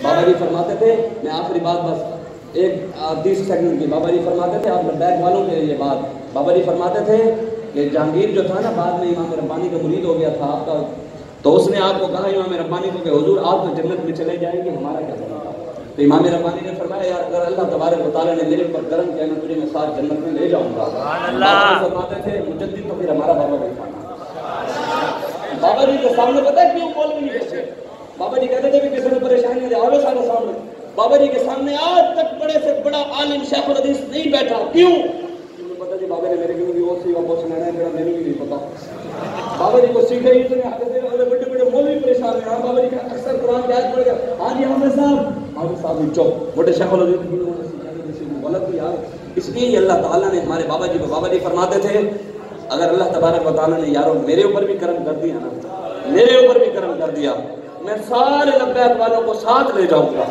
بابا جی فرماتے تھے، میں آخری بات بس ایک 30 سیکنڈ کی، بابا جی فرماتے تھے، آپ لبیک والوں کے یہ بات، بابا جی فرماتے تھے کہ جہانگیر جو تھا نا بعد میں امام ربانی کا مرید ہو گیا تھا آپ کا، تو اس نے آپ کو کہا امام ربانی کو کہ حضور آپ تو جنت میں چلے جائیں گے، ہمارا کیا کرنا؟ تو امام ربانی نے فرمایا یار اگر اللہ تبارک و تعالیٰ نے میرے اوپر کرم کیا میں تجھے میں ساتھ جنت میں لے جاؤں گا۔ بابا جی فرماتے تھے مجدد تو پھر ہمارا بابا نہیں تھا۔ بابا جی کے سامنے پتہ ہے کیوں بول بھی نہیں کرتے؟ بابا جی کہتے تھے کہ کسی نے پریشانی ہے آوے سارے سامنے، بابا جی کے سامنے آج تک بڑے سے بڑا عالم شیخ الحدیث نہیں بیٹھا، کیوں؟ پتہ جی بابا نے میرے کو بھی وہ سی واپس سنانا ہے، میرے کو بھی نہیں پتا۔ بابا جی کو سیکھے ہی اتنے حق دے رہے بڑے بڑے مولوی پریشان ہیں، بابا جی کا اکثر قرآن کی آیت پڑھ گیا، ہاں جی حافظ صاحب بھی چپ، بڑے شیخ الحدیث غلط یار۔ اس لیے یہ اللہ تعالیٰ نے ہمارے بابا جی کو، بابا جی فرماتے تھے اگر اللہ تبارک و تعالیٰ نے یارو میرے اوپر بھی کرم کر دیا نا، میرے اوپر بھی کرم کر دیا، میں سارے لبیک والوں کو ساتھ لے جاؤں گا۔